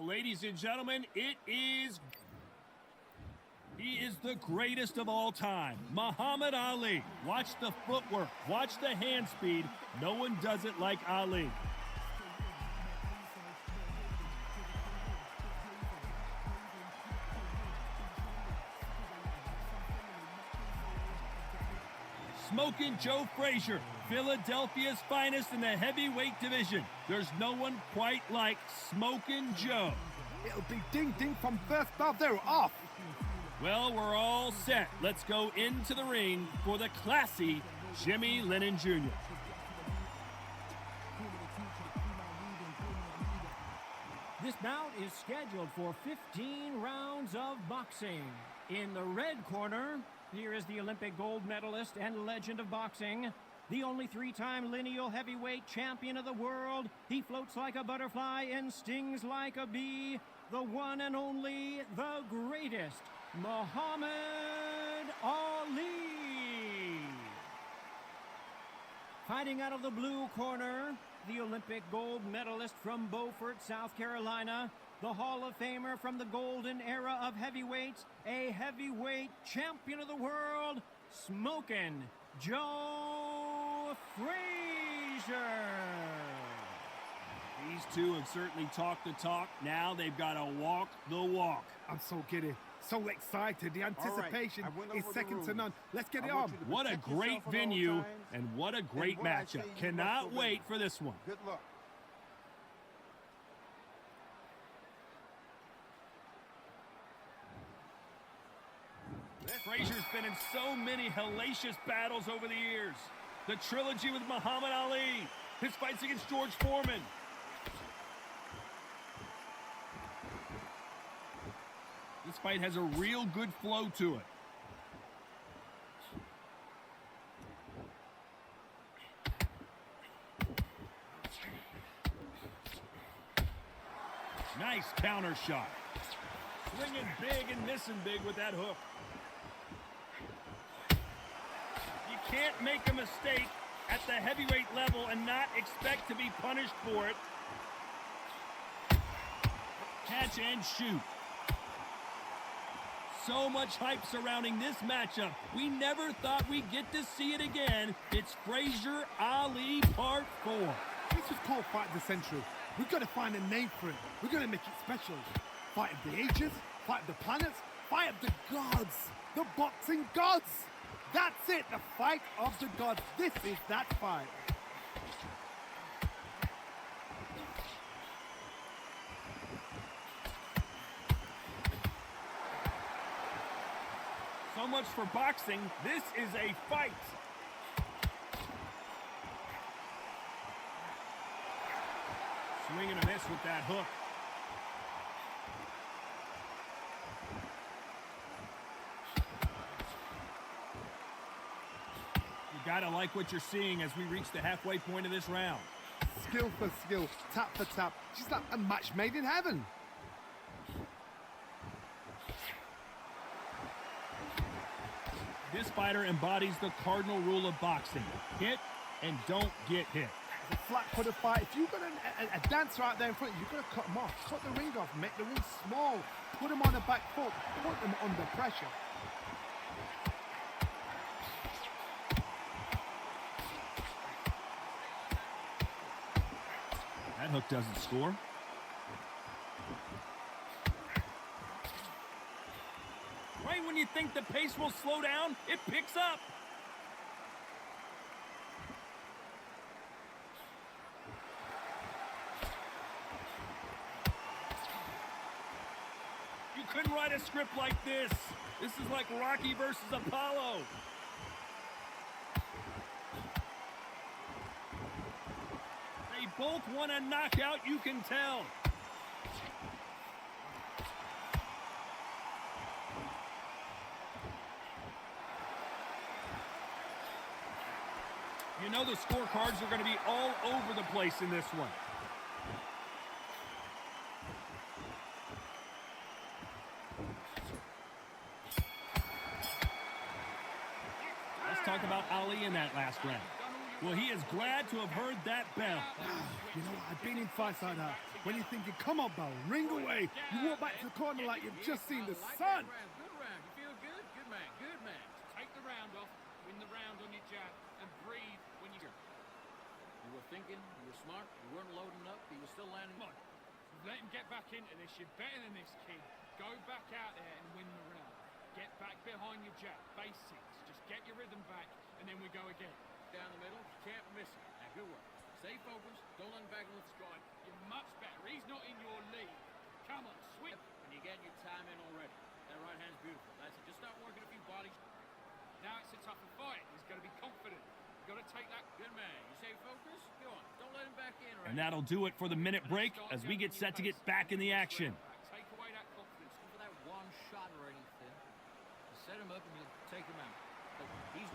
Ladies and gentlemen, he is the greatest of all time, Muhammad Ali. Watch the footwork, watch the hand speed. No one does it like Ali. Smoking Joe Frazier, Philadelphia's finest in the heavyweight division. There's no one quite like Smoking Joe. It'll be ding-ding from first bell. They're off. Well, we're all set. Let's go into the ring for the classy Jimmy Lennon Jr. This bout is scheduled for 15 rounds of boxing. In the red corner, here is the Olympic gold medalist and legend of boxing, the only three-time lineal heavyweight champion of the world. He floats like a butterfly and stings like a bee. The one and only, the greatest, Muhammad Ali. Fighting out of the blue corner, the Olympic gold medalist from Beaufort, South Carolina, the Hall of Famer from the golden era of heavyweights, a heavyweight champion of the world, Smoking Joe Frazier. These two have certainly talked the talk. Now they've got to walk the walk. I'm so giddy, so excited. The anticipation is second to none. Let's get it on. What a great venue and what a great matchup. Cannot wait for this one. Good luck. Frazier's been in so many hellacious battles over the years. The trilogy with Muhammad Ali, his fights against George Foreman. This fight has a real good flow to it. Nice counter shot. Swinging big and missing big with that hook. You can't make a mistake at the heavyweight level and not expect to be punished for it. Catch and shoot. So much hype surrounding this matchup. We never thought we'd get to see it again. It's Frazier Ali Part 4. This is called Fight of the Century. We've got to find a name for it. We've got to make it special. Fight of the ages, fight of the planets, fight of the gods. The boxing gods. That's it, the fight of the gods. This is that fight. So much for boxing. This is a fight. Swing and a miss with that hook. You gotta like what you're seeing as we reach the halfway point of this round. Skill for skill, tap for tap. She's like a match made in heaven. This fighter embodies the cardinal rule of boxing. Hit and don't get hit. A flat footed fight. If you've got a dancer out there in front of you, you've got to cut them off. Cut the ring off. Make the ring small. Put them on the back foot. Put them under pressure. That hook doesn't score. Right when you think the pace will slow down, it picks up. You couldn't write a script like this. This is like Rocky versus Apollo. They both want a knockout, you can tell. You know the scorecards are going to be all over the place in this one. Let's talk about Ali in that last round. Well, he is glad to have heard that bell. You know what? I've been in fights like that. When you're thinking, come on, Bell, ring away. You walk back to the corner like you've just seen the sun. Good round. You feel good? Good man. Good man. Take the round off, win the round on your jab, and breathe when you... You were thinking, you were smart, you weren't loading up, you were still landing. Come on, let him get back into this. You're better than this, kid. Go back out there and win the round. Get back behind your jab. Basics. Just get your rhythm back, and then we go again. Down the middle, you can't miss it. Now, good work. Stay focused. Don't let him back into the squad. You're much better. He's not in your league. Come on, swing. And you're getting your time in already. That right hand's beautiful. That's it. Just start working a few bodies. Now it's a tougher fight. He's got to be confident. You've got to take that. Good man. You stay focused. Go on. Don't let him back in. And that'll do it for the minute break as we get set to get back in the action. Take away that confidence. Go for that one shot or anything. You set him up and you take him out. But he's...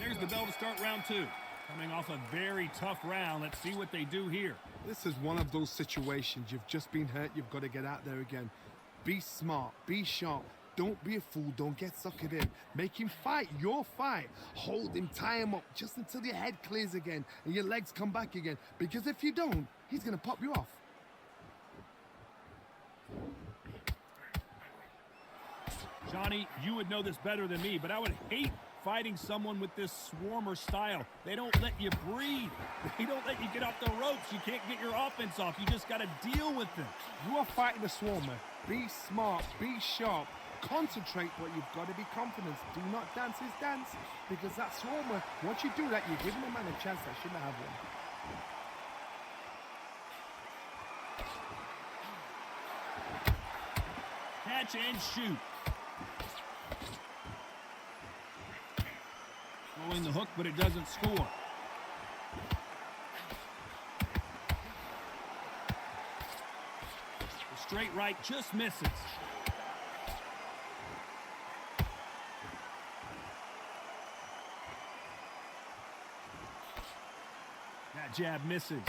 There's the bell to start round two. Coming off a very tough round. Let's see what they do here. This is one of those situations. You've just been hurt. You've got to get out there again. Be smart. Be sharp. Don't be a fool. Don't get suckered in. Make him fight your fight. Hold him, tie him up just until your head clears again and your legs come back again. Because if you don't, he's going to pop you off. Johnny, you would know this better than me, but I would hate fighting someone with this swarmer style. They don't let you breathe. They don't let you get off the ropes. You can't get your offense off. You just got to deal with them. You are fighting a swarmer. Be smart. Be sharp. Concentrate, but you've got to be confident. Do not dance his dance, because that swarmer, once you do that, you're giving a man a chance that shouldn't have one. Catch and shoot. Throwing the hook, but it doesn't score. The straight right just misses. That jab misses.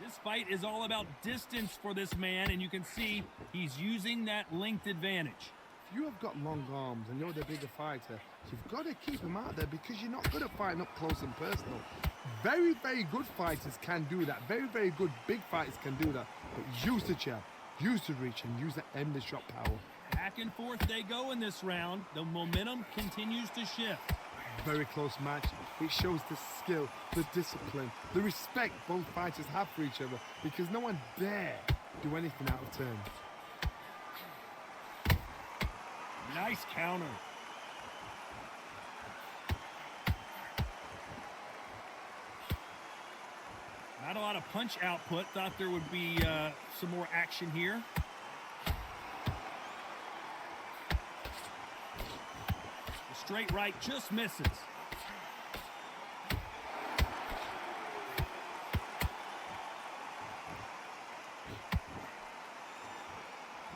This fight is all about distance for this man, and you can see he's using that length advantage. If you have got long arms and you're the bigger fighter, you've got to keep him out there because you're not good at fighting up close and personal. Very, very good fighters can do that. Very, very good big fighters can do that. But use the jab, use the reach, and use that endless shot power. Back and forth they go in this round. The momentum continues to shift. Very close match. It shows the skill, the discipline, the respect both fighters have for each other because no one dare do anything out of turn. Nice counter. Not a lot of punch output. Thought there would be some more action here. The straight right just misses.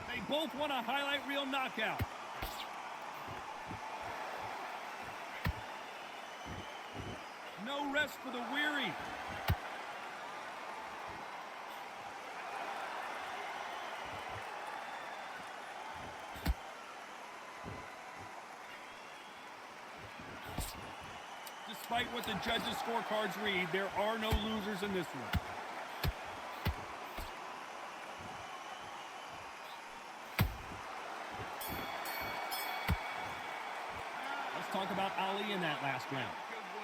They both want a highlight reel knockout. No rest for the weary. Despite what the judges' scorecards read, there are no losers in this one. Let's talk about Ali in that last round.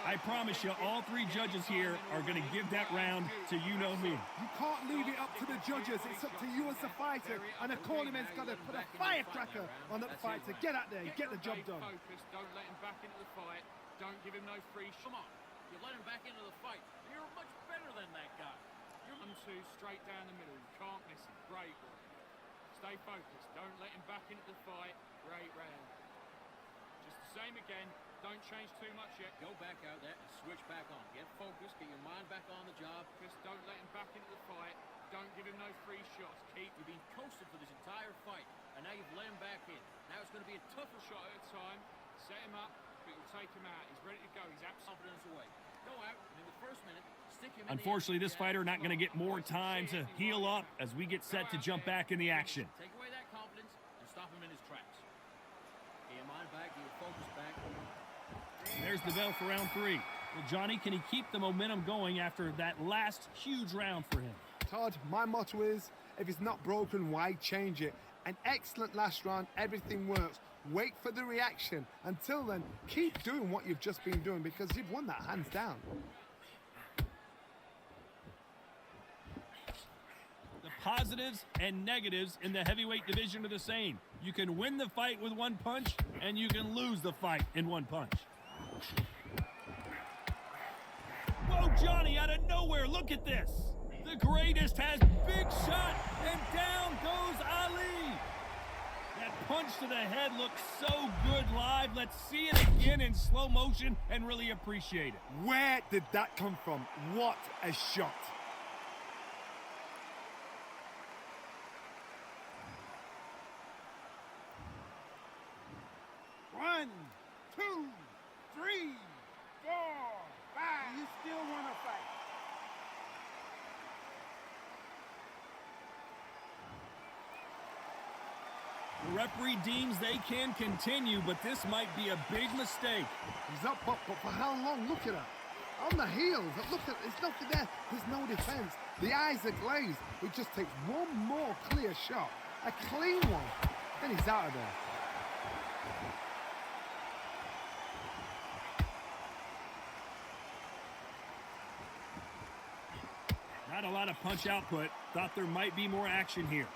I promise you, all three judges here are going to give that round to you-know-who. You can't leave it up to the judges. It's up to you as the fighter, and the cornerman's got to put a firecracker on that fighter. Get out there, get the job done. Focus. Don't let him back into the fight. Don't give him no free shot. Come on. You let him back into the fight. You're much better than that guy. You're 1-2 straight down the middle. You can't miss him. Great work. Stay focused. Don't let him back into the fight. Great round. Just the same again. Don't change too much yet. Go back out there and switch back on. Get focused. Get your mind back on the job. Just don't let him back into the fight. Don't give him no free shots. Keep. You've been coasted for this entire fight, and now you've let him back in. Now it's going to be a tougher shot at a time. Set him up, but you'll take him out. He's ready to go. He's absolutely confidence away. Go out in the first minute. Stick him. Unfortunately, this fighter not going to get more time to heal up as we get set to jump back in the action. Take away that confidence and stop him in his tracks. Get your mind back. Get your focus back. There's the bell for round 3. Well, Johnny, can he keep the momentum going after that last huge round for him? Todd, my motto is, if it's not broken, why change it? An excellent last round, everything works. Wait for the reaction. Until then, keep doing what you've just been doing because you've won that hands down. The positives and negatives in the heavyweight division are the same. You can win the fight with one punch, and you can lose the fight in one punch. Whoa, Johnny, out of nowhere, look at this. The greatest has big shot, and down goes Ali. That punch to the head looks so good live. Let's see it again in slow motion and really appreciate it. Where did that come from? What a shot. One, two, three, 4, 5. You still want to fight? The referee deems they can continue, but this might be a big mistake. He's up, but for how long? Look at her. On the heels. Look at, there's nothing there. There's no defense. The eyes are glazed. It just takes one more clear shot. A clean one. Then he's out of there. Not a lot of punch output. Thought there might be more action here.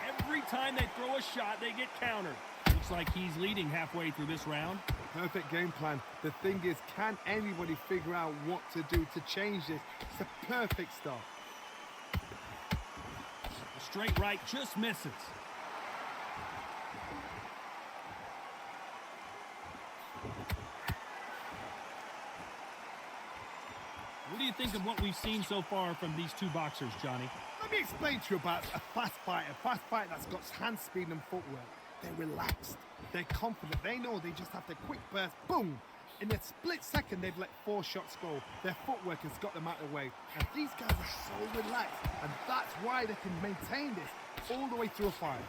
Every time they throw a shot, they get countered. Looks like he's leading halfway through this round. Perfect game plan. The thing is, can anybody figure out what to do to change this? It's a perfect start. The straight right just misses. What do you think of what we've seen so far from these two boxers, Johnny? Let me explain to you about a fast fighter that's got hand speed and footwork. They're relaxed. They're confident. They know they just have to quick burst. Boom! In a split second, they've let 4 shots go. Their footwork has got them out of the way. And these guys are so relaxed. And that's why they can maintain this all the way through a fight.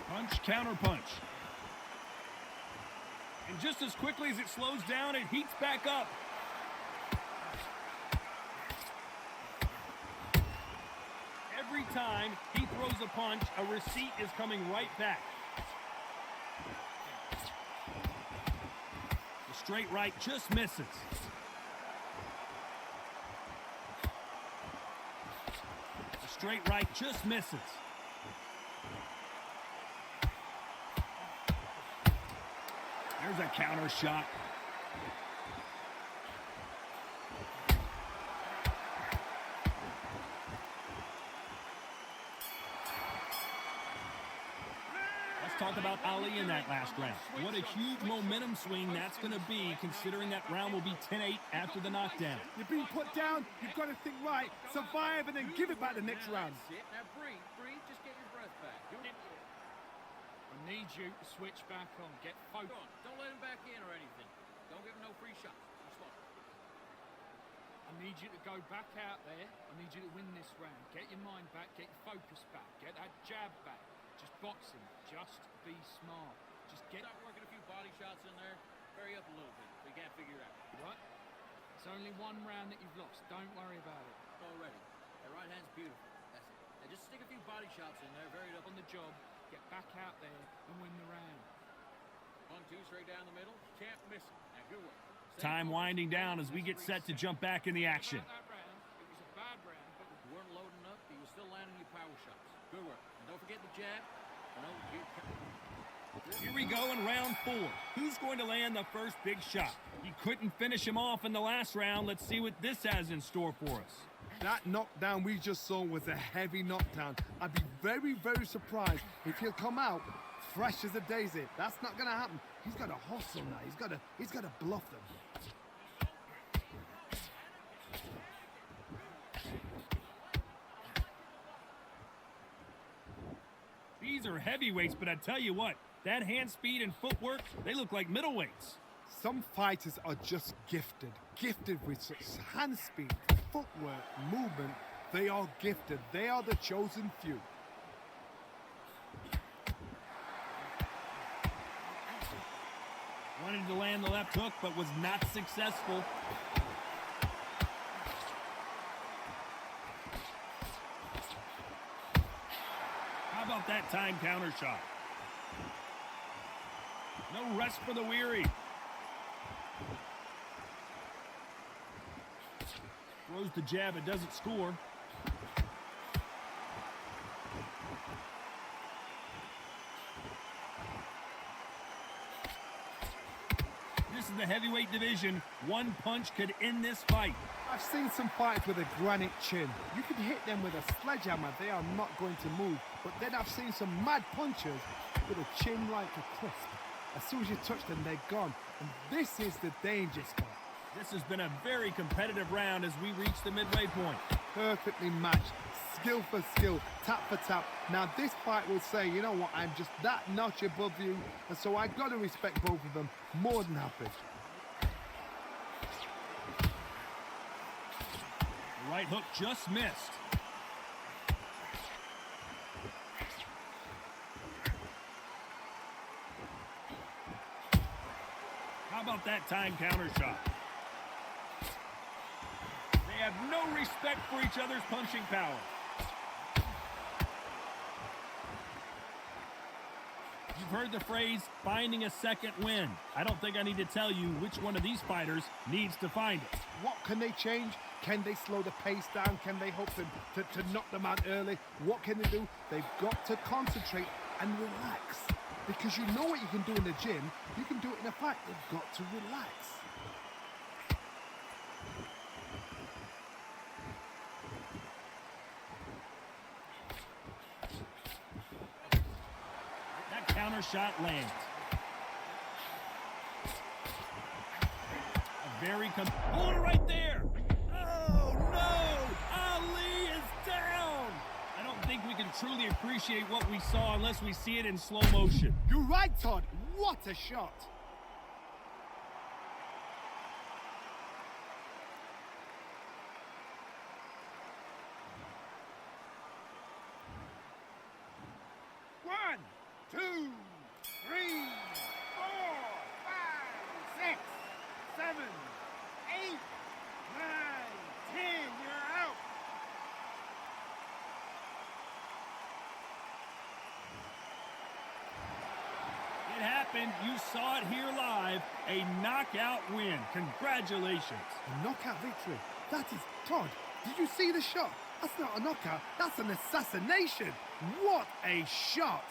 Punch, counter punch. And just as quickly as it slows down, it heats back up. Every time he throws a punch, a receipt is coming right back. The straight right just misses. The straight right just misses. There's a counter shot. Let's talk about Ali in that last round. What a huge momentum swing that's going to be, considering that round will be 10-8 after the knockdown. You're being put down. You've got to think right, survive, and then give it back the next round. Now breathe, just get your breath back. I need you to switch back on. Get focused. Don't let him back in or anything. Don't give him no free shots. Just slow. I need you to go back out there. I need you to win this round. Get your mind back. Get your focus back. Get that jab back. Just boxing. Just be smart. Just get Start working a few body shots in there. Hurry up a little bit. We can't figure it out. What? It's only one round that you've lost. Don't worry about it. Already. That right hand's beautiful. That's it. Now just stick a few body shots in there. Hurry up On the job. Get back out there and win the round. 1-2 straight down the middle. Can't miss it. Now good work. Time winding down as we get set to jump back in the action. About that round, it was a bad round, but You weren't loading up. He was still landing your power shots. Good work. And don't forget the jab. Here we go in round 4. Who's going to land the first big shot? He couldn't finish him off in the last round. Let's see what this has in store for us. That knockdown we just saw was a heavy knockdown. I'd be very, very surprised if he'll come out fresh as a daisy. That's not going to happen. He's got to hustle now. He's got to bluff them. These are heavyweights, but I tell you what, that hand speed and footwork, they look like middleweights. Some fighters are just gifted with such hand speed, footwork, movement. They are gifted. They are the chosen few. Wanted to land the left hook, but was not successful. How about that time counter shot? No rest for the weary. Throws the jab, it doesn't score. This is the heavyweight division. One punch could end this fight. I've seen some fighters with a granite chin. You can hit them with a sledgehammer, they are not going to move. But then I've seen some mad punchers with a chin like a crisp. As soon as you touch them, they're gone. And this is the danger spot. This has been a very competitive round as we reach the midway point. Perfectly matched. Skill for skill, tap for tap. Now this fight will say, you know what, I'm just that notch above you. And so I've got to respect both of them more than happy. The right hook just missed. How about that time counter shot? They have no respect for each other's punching power. You've heard the phrase, finding a second wind. I don't think I need to tell you which one of these fighters needs to find it. What can they change? Can they slow the pace down? Can they hope to knock them out early? What can they do? They've got to concentrate and relax. Because you know what you can do in the gym, you can do it in a fight. They've got to relax. That counter shot lands. A very oh, right there. Oh no! Ali is down. I don't think we can truly appreciate what we saw unless we see it in slow motion. You're right, Todd. What a shot. One, two, three, 4, 5, 6, 7, 8, 9, 10. You're out. It happened. You saw it here live. A knockout win. Congratulations. A knockout victory. That is Todd. Did you see the shot? That's not a knockout. That's an assassination. What a shot.